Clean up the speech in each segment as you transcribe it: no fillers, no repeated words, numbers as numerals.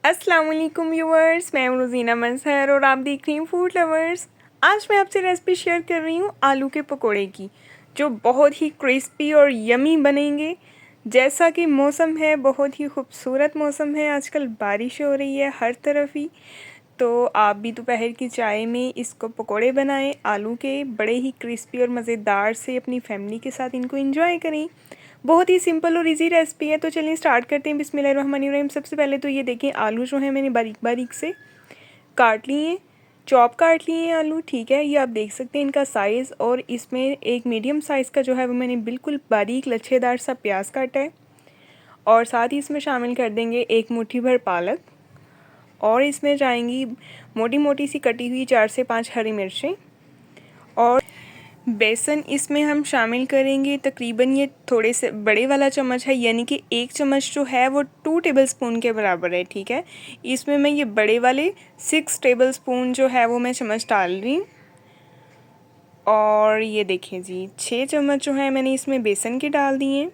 अस्सलाम वालेकुम व्यूअर्स, मैं हूं रोज़ीना मंसहर और आप देख रही हैं फूड लवर्स। आज मैं आपसे रेसिपी शेयर कर रही हूं आलू के पकोड़े की, जो बहुत ही क्रिस्पी और यमी बनेंगे। जैसा कि मौसम है, बहुत ही खूबसूरत मौसम है, आजकल बारिश हो रही है हर तरफ ही। तो आप भी दोपहर की चाय में इसको पकोड़े बनाएं आलू के, बड़े ही क्रिस्पी और मज़ेदार से अपनी फैमिली के साथ इनको एंजॉय करें। बहुत ही सिंपल और इजी रेसिपी है, तो चलिए स्टार्ट करते हैं। बिस्मिल्लाहिर्रहमानिर्रहीम। सबसे पहले तो ये देखें, आलू जो है मैंने बारीक बारीक से काट लिए हैं, चॉप काट लिए हैं आलू, ठीक है। ये आप देख सकते हैं इनका साइज़, और इसमें एक मीडियम साइज़ का जो है वो मैंने बिल्कुल बारीक लच्छेदार सा प्याज काटा है। और साथ ही इसमें शामिल कर देंगे एक मुट्ठी भर पालक, और इसमें जाएंगी मोटी मोटी सी कटी हुई 4 से 5 हरी मिर्चें, और बेसन इसमें हम शामिल करेंगे। तकरीबन ये थोड़े से बड़े वाला चम्मच है, यानी कि 1 चम्मच जो है वो 2 टेबलस्पून के बराबर है, ठीक है। इसमें मैं ये बड़े वाले 6 टेबलस्पून जो है वो मैं चम्मच डाल रही हूँ। और ये देखिए जी, 6 चम्मच जो है मैंने इसमें बेसन के डाल दिए हैं।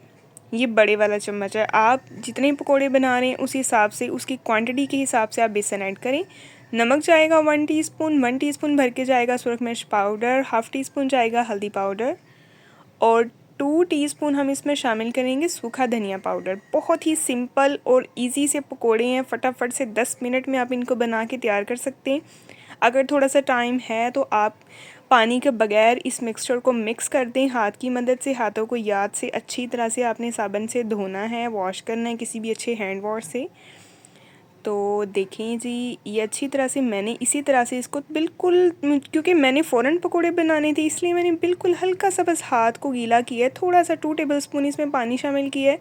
ये बड़े वाला चम्मच है, आप जितने पकोड़े बना रहे हैं उस हिसाब से, उसकी क्वांटिटी के हिसाब से आप बेसन ऐड करें। नमक जाएगा 1 टीस्पून, 1 टीस्पून भर के जाएगा सुरख मिर्च पाउडर, हाफ़ टी स्पून जाएगा हल्दी पाउडर, और 2 टीस्पून हम इसमें शामिल करेंगे सूखा धनिया पाउडर। बहुत ही सिंपल और इजी से पकोड़े हैं, फटाफट से 10 मिनट में आप इनको बना के तैयार कर सकते हैं। अगर थोड़ा सा टाइम है तो आप पानी के बगैर इस मिक्सचर को मिक्स कर दें हाथ की मदद से। हाथों को याद से अच्छी तरह से आपने साबुन से धोना है, वॉश करना है किसी भी अच्छे हैंड वॉश से। तो देखें जी, ये अच्छी तरह से मैंने इसी तरह से इसको बिल्कुल, क्योंकि मैंने फ़ौरन पकोड़े बनाने थे इसलिए मैंने बिल्कुल हल्का सा बस हाथ को गीला किया है। थोड़ा सा 2 टेबलस्पून इसमें पानी शामिल किया है।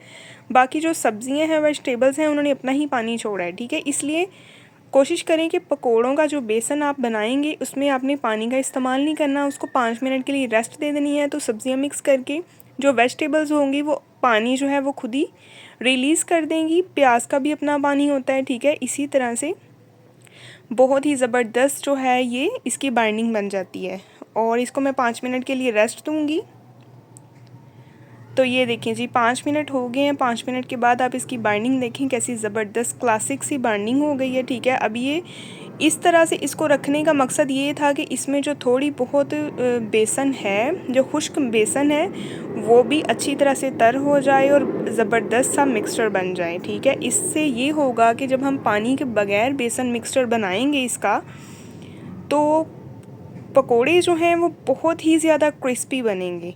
बाकी जो सब्ज़ियां हैं, वेजिटेबल्स हैं, उन्होंने अपना ही पानी छोड़ा है, ठीक है। इसलिए कोशिश करें कि पकोड़ों का जो बेसन आप बनाएंगे उसमें आपने पानी का इस्तेमाल नहीं करना, उसको 5 मिनट के लिए रेस्ट दे देनी है। तो सब्ज़ियाँ मिक्स करके जो वेजिटेबल्स होंगी वो पानी जो है वो खुद ही रिलीज़ कर देंगी। प्याज का भी अपना पानी होता है, ठीक है। इसी तरह से बहुत ही ज़बरदस्त जो है ये इसकी बाइंडिंग बन जाती है, और इसको मैं 5 मिनट के लिए रेस्ट दूँगी। तो ये देखें जी, 5 मिनट हो गए हैं। 5 मिनट के बाद आप इसकी बाइंडिंग देखें कैसी ज़बरदस्त क्लासिक सी बाइंडिंग हो गई है, ठीक है। अब ये इस तरह से इसको रखने का मकसद ये था कि इसमें जो थोड़ी बहुत बेसन है, जो खुश्क बेसन है, वो भी अच्छी तरह से तर हो जाए और ज़बरदस्त सा मिक्सचर बन जाए, ठीक है। इससे ये होगा कि जब हम पानी के बगैर बेसन मिक्सचर बनाएंगे इसका, तो पकोड़े जो हैं वो बहुत ही ज़्यादा क्रिस्पी बनेंगे।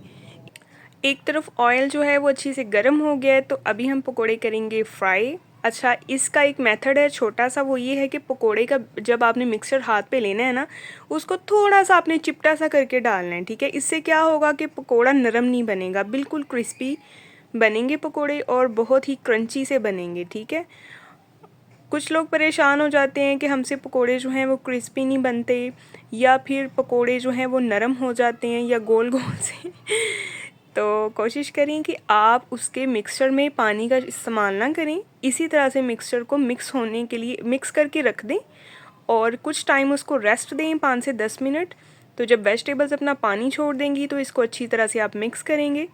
एक तरफ ऑयल जो है वो अच्छी से गर्म हो गया है, तो अभी हम पकोड़े करेंगे फ्राई। अच्छा, इसका एक मेथड है छोटा सा, वो ये है कि पकोड़े का जब आपने मिक्सर हाथ पे लेना है ना, उसको थोड़ा सा आपने चिपटा सा करके डालना है, ठीक है। इससे क्या होगा कि पकोड़ा नरम नहीं बनेगा, बिल्कुल क्रिस्पी बनेंगे पकोड़े और बहुत ही क्रंची से बनेंगे, ठीक है। कुछ लोग परेशान हो जाते हैं कि हमसे पकोड़े जो हैं वो क्रिस्पी नहीं बनते, या फिर पकोड़े जो हैं वो नरम हो जाते हैं या गोल गोल से तो कोशिश करें कि आप उसके मिक्सचर में पानी का इस्तेमाल ना करें। इसी तरह से मिक्सचर को मिक्स होने के लिए मिक्स करके रख दें और कुछ टाइम उसको रेस्ट दें, 5 से 10 मिनट। तो जब वेजिटेबल्स अपना पानी छोड़ देंगी तो इसको अच्छी तरह से आप मिक्स करेंगे।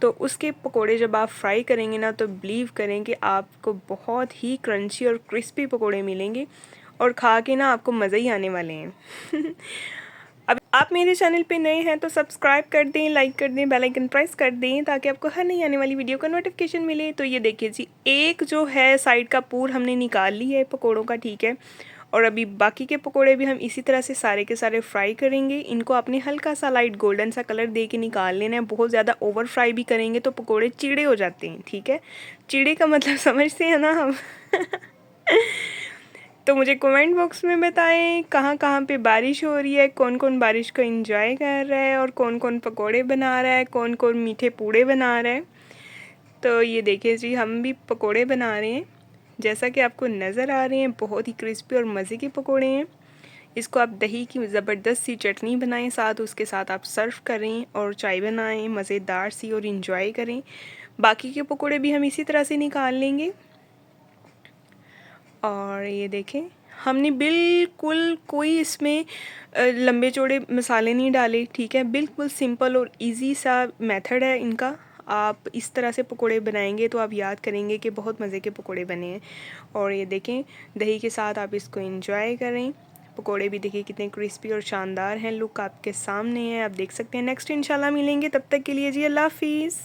तो उसके पकोड़े जब आप फ्राई करेंगे ना, तो बिलीव करें कि आपको बहुत ही क्रंची और क्रिस्पी पकोड़े मिलेंगे, और खा के ना आपको मज़े ही आने वाले हैं अब आप मेरे चैनल पे नए हैं तो सब्सक्राइब कर दें, लाइक कर दें, बेल आइकन प्रेस कर दें, ताकि आपको हर नई आने वाली वीडियो का नोटिफिकेशन मिले। तो ये देखिए जी, एक जो है साइड का पूर हमने निकाल ली है पकोड़ों का, ठीक है। और अभी बाकी के पकोड़े भी हम इसी तरह से सारे के सारे फ्राई करेंगे। इनको आपने हल्का सा लाइट गोल्डन सा कलर दे के निकाल लेना है। बहुत ज़्यादा ओवर फ्राई भी करेंगे तो पकोड़े चीड़े हो जाते हैं, ठीक है। चीड़े का मतलब समझते हैं ना हम तो मुझे कमेंट बॉक्स में बताएं कहाँ कहाँ पे बारिश हो रही है, कौन कौन बारिश को एंजॉय कर रहा है, और कौन कौन पकोड़े बना रहा है, कौन कौन मीठे पूड़े बना रहा है। तो ये देखिए जी, हम भी पकोड़े बना रहे हैं, जैसा कि आपको नज़र आ रहे हैं। बहुत ही क्रिस्पी और मज़े के पकोड़े हैं। इसको आप दही की ज़बरदस्त सी चटनी बनाएं, साथ उसके साथ आप सर्व करें और चाय बनाएं मज़ेदार सी, और इंजॉय करें। बाकी के पकोड़े भी हम इसी तरह से निकाल लेंगे। और ये देखें, हमने बिल्कुल कोई इसमें लंबे चौड़े मसाले नहीं डाले, ठीक है। बिल्कुल सिंपल और इजी सा मेथड है इनका। आप इस तरह से पकोड़े बनाएंगे तो आप याद करेंगे कि बहुत मज़े के पकोड़े बने हैं। और ये देखें, दही के साथ आप इसको एंजॉय करें। पकोड़े भी देखिए कितने क्रिस्पी और शानदार हैं। लुक आपके सामने है, आप देख सकते हैं। नेक्स्ट इंशाल्लाह मिलेंगे, तब तक के लिए जी अल्लाह हाफिज़।